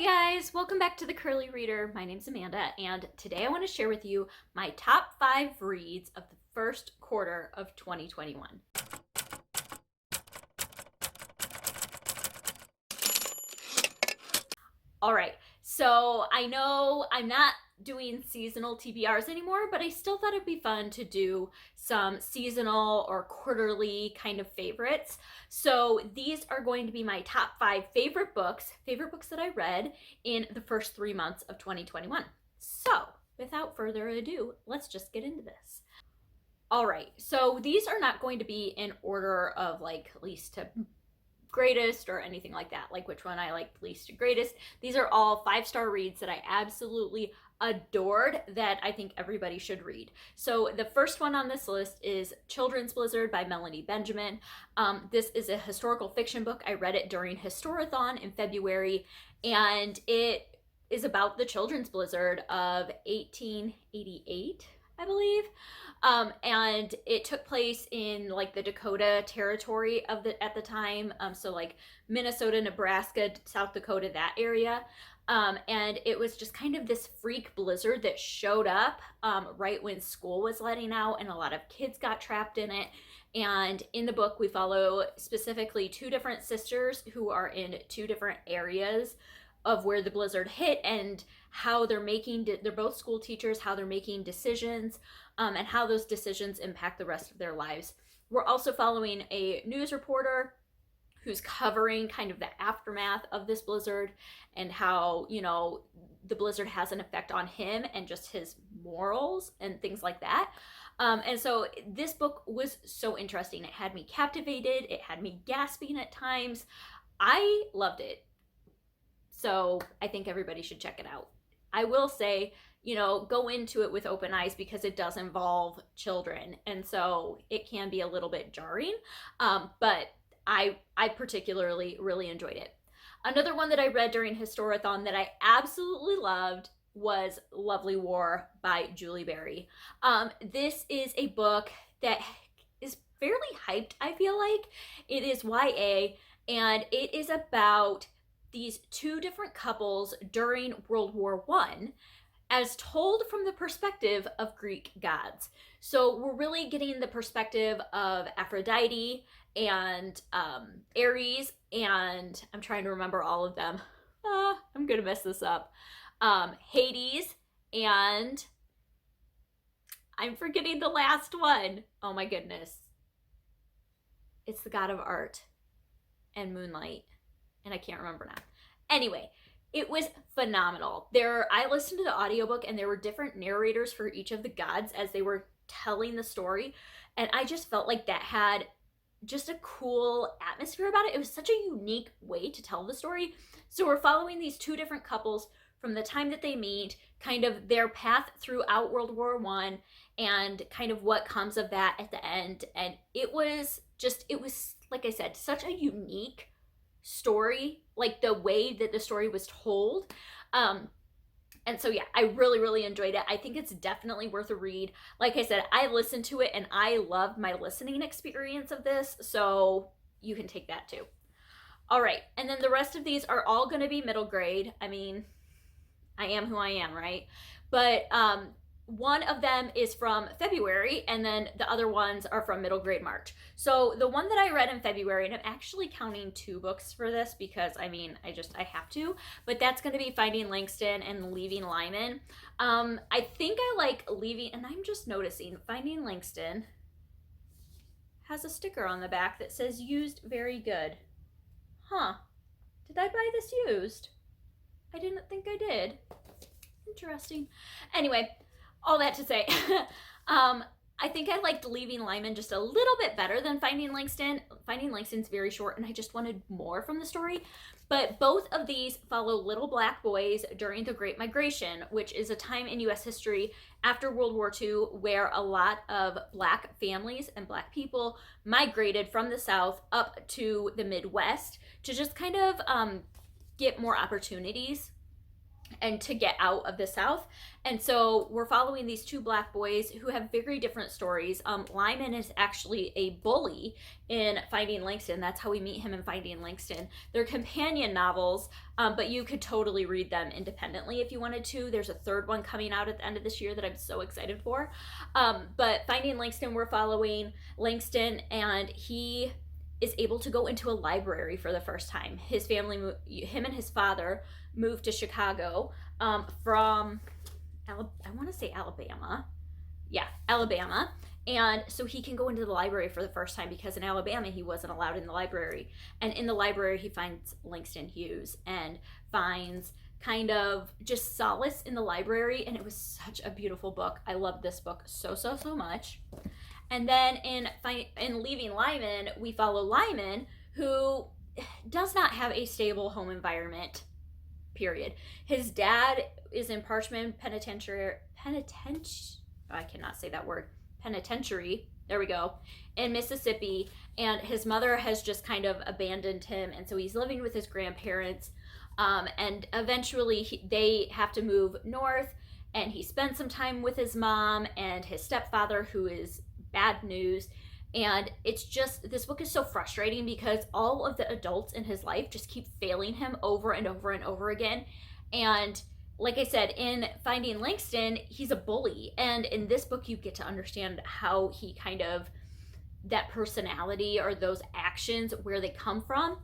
guys, welcome back to the Curly Reader. My name's Amanda, and today I want to share with you my top 5 reads of the first quarter of 2021. All right, so I know I'm not doing seasonal TBRs anymore, but I still thought it'd be fun to do some seasonal or quarterly kind of favorites. So these are going to be my top 5 favorite books that I read in the first 3 months of 2021. So without further ado, let's just get into this. All right, so these are not going to be in order of like least to greatest or anything like that, like which one I liked least to greatest. These are all 5-star reads that I absolutely adored that I think everybody should read. So the first one on this list is Children's Blizzard by Melanie Benjamin. This is a historical fiction book. I read it during Historathon in February, and it is about the Children's Blizzard of 1888, I believe. And it took place in like the Dakota territory of at the time. So like Minnesota, Nebraska, South Dakota, that area. And it was just kind of this freak blizzard that showed up right when school was letting out, and a lot of kids got trapped in it. And in the book, we follow specifically 2 different sisters who are in 2 different areas of where the blizzard hit, and how they're both school teachers, how they're making decisions, and how those decisions impact the rest of their lives. We're also following a news reporter who's covering kind of the aftermath of this blizzard and how, the blizzard has an effect on him and just his morals and things like that. And so this book was so interesting. It had me captivated. It had me gasping at times. I loved it. So I think everybody should check it out. I will say, go into it with open eyes because it does involve children. And so it can be a little bit jarring. But I particularly really enjoyed it. Another one that I read during Historathon that I absolutely loved was Lovely War by Julie Berry. This is a book that is fairly hyped, I feel like. It is YA, and it is about these 2 different couples during World War I, as told from the perspective of Greek gods. So we're really getting the perspective of Aphrodite and Ares, and I'm trying to remember all of them. I'm gonna mess this up. Hades, and I'm forgetting the last one. Oh my goodness. It's the god of art and moonlight, and I can't remember now. Anyway, it was phenomenal. I listened to the audiobook, and there were different narrators for each of the gods as they were telling the story, and I just felt like that had just a cool atmosphere about it. It was such a unique way to tell the story. So we're following these 2 different couples from the time that they meet, kind of their path throughout World War I, and kind of what comes of that at the end. And it was like I said, such a unique story, like the way that the story was told. And so yeah, I really enjoyed it. I think it's definitely worth a read. Like I said, I listened to it and I loved my listening experience of this, so you can take that too. All right, and then the rest of these are all going to be middle grade. I mean, I am who I am, right? But one of them is from February, and then the other ones are from middle grade March. So the one that I read in February, and I'm actually counting 2 books for this because I have to, but that's going to be Finding Langston and Leaving Lyman. I think I like Leaving, and I'm just noticing Finding Langston has a sticker on the back that says used very good. Huh. Did I buy this used? I didn't think I did. Interesting. Anyway, all that to say, I think I liked Leaving Lyman just a little bit better than Finding Langston. Finding Langston's very short, and I just wanted more from the story. But both of these follow little black boys during the Great Migration, which is a time in U.S. history after World War II where a lot of black families and black people migrated from the South up to the Midwest to just kind of get more opportunities. and to get out of the South. And so we're following these two Black boys who have very different stories. Lyman is actually a bully in Finding Langston. That's how we meet him in Finding Langston. They're companion novels, but you could totally read them independently if you wanted to. There's a third one coming out at the end of this year that I'm so excited for. But Finding Langston, we're following Langston, and he is able to go into a library for the first time. His family, him and his father, moved to Chicago from, I want to say Alabama. Yeah, Alabama. And so he can go into the library for the first time because in Alabama he wasn't allowed in the library. And in the library he finds Langston Hughes and finds kind of just solace in the library. And it was such a beautiful book. I loved this book so much. And then in Leaving Lyman, we follow Lyman, who does not have a stable home environment, period. His dad is in Parchman Penitentiary, I cannot say that word, penitentiary, there we go, in Mississippi, and his mother has just kind of abandoned him, and so he's living with his grandparents, and eventually they have to move north, and he spends some time with his mom and his stepfather, who is bad news. And it's just, this book is so frustrating because all of the adults in his life just keep failing him over and over and over again. And like I said, in Finding Langston, he's a bully. And in this book, you get to understand how he kind of, that personality or those actions, where they come from.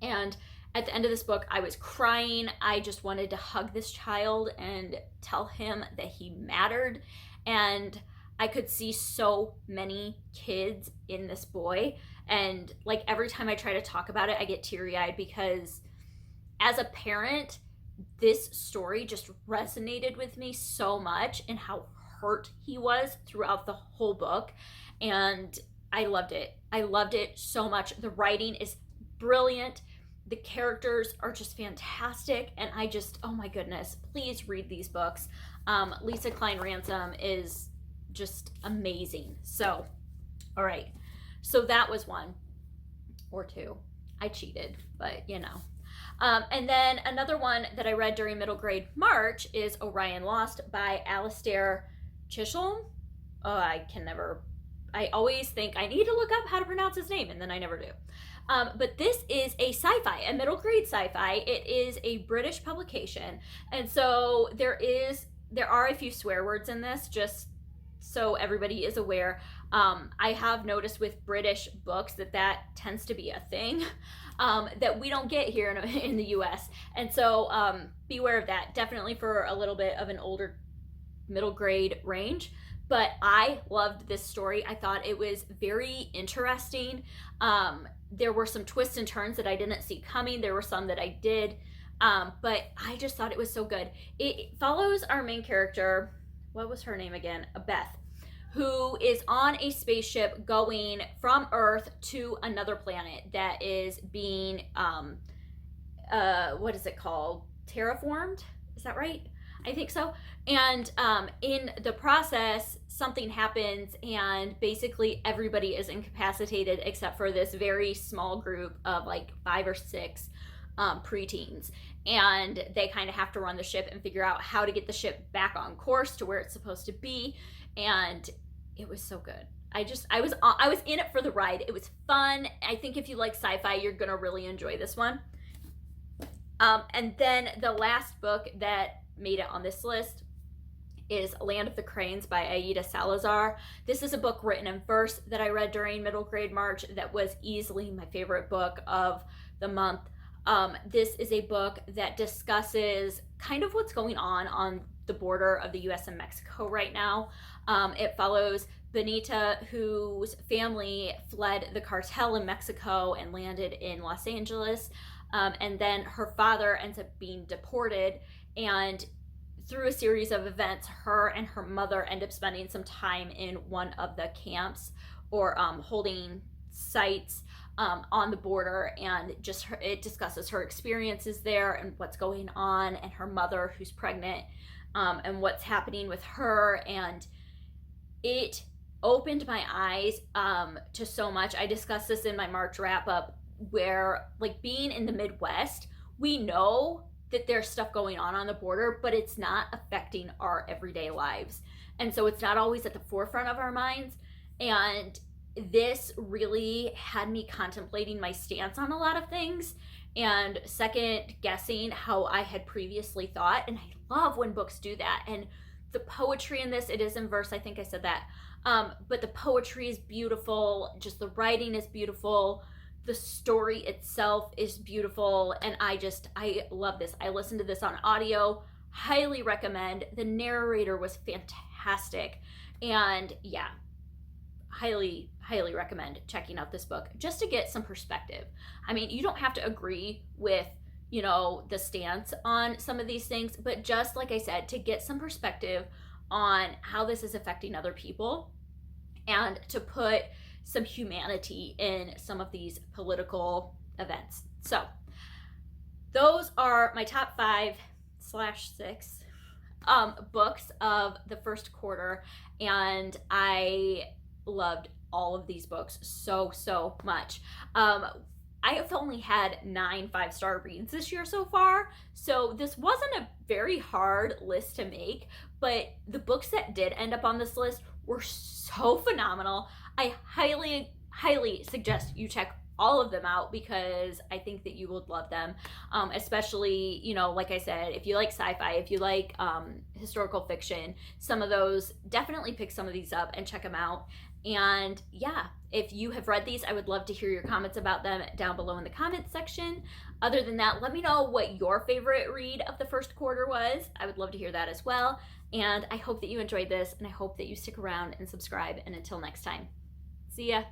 And at the end of this book, I was crying. I just wanted to hug this child and tell him that he mattered. And I could see so many kids in this boy. And like every time I try to talk about it, I get teary-eyed because as a parent, this story just resonated with me so much and how hurt he was throughout the whole book. And I loved it. I loved it so much. The writing is brilliant. The characters are just fantastic. And I just, oh my goodness, please read these books. Lisa Klein Ransom is just amazing. So, all right. So that was one or two. I cheated, but you know. And then another one that I read during middle grade March is Orion Lost by Alistair Chisholm. Oh, I always think I need to look up how to pronounce his name, and then I never do. But this is a sci-fi, a middle grade sci-fi. It is a British publication. And so there are a few swear words in this, just so everybody is aware. I have noticed with British books that tends to be a thing that we don't get here in the US. And so beware of that. Definitely for a little bit of an older middle grade range. But I loved this story. I thought it was very interesting. There were some twists and turns that I didn't see coming. There were some that I did. But I just thought it was so good. It follows our main character. What was her name again? Beth, who is on a spaceship going from Earth to another planet that is being, what is it called? Terraformed? Is that right? I think so. And in the process, something happens and basically everybody is incapacitated except for this very small group of like 5 or 6 preteens. And they kind of have to run the ship and figure out how to get the ship back on course to where it's supposed to be. And it was so good. I was in it for the ride. It was fun. I think if you like sci-fi, you're gonna really enjoy this one. And then the last book that made it on this list is Land of the Cranes by Aida Salazar. This is a book written in verse that I read during middle grade March that was easily my favorite book of the month. This is a book that discusses kind of what's going on the border of the US and Mexico right now. It follows Benita, whose family fled the cartel in Mexico and landed in Los Angeles. And then her father ends up being deported, and through a series of events, her and her mother end up spending some time in one of the camps or holding sites on the border, and it discusses her experiences there and what's going on, and her mother who's pregnant, and what's happening with her. And it opened my eyes to so much. I discussed this in my March wrap up, where like being in the Midwest, we know that there's stuff going on the border, but it's not affecting our everyday lives. And so it's not always at the forefront of our minds. And this really had me contemplating my stance on a lot of things and second guessing how I had previously thought. And I love when books do that. And the poetry in this, it is in verse, I think I said that. But the poetry is beautiful, just the writing is beautiful, the story itself is beautiful, and I love this. I listened to this on audio, highly recommend. The narrator was fantastic, and yeah, highly recommend checking out this book just to get some perspective. I mean, you don't have to agree with the stance on some of these things, but just like I said, to get some perspective on how this is affecting other people and to put some humanity in some of these political events. So those are my top 5/6 books of the first quarter, and I loved all of these books so much. I have only had 9 5-star reads this year so far, so this wasn't a very hard list to make, but the books that did end up on this list were so phenomenal. I highly suggest you check all of them out because I think that you would love them, especially, like I said, if you like sci-fi, if you like historical fiction, some of those, definitely pick some of these up and check them out. And yeah, if you have read these, I would love to hear your comments about them down below in the comments section. Other than that, let me know what your favorite read of the first quarter was. I would love to hear that as well. And I hope that you enjoyed this, and I hope that you stick around and subscribe. And until next time, see ya.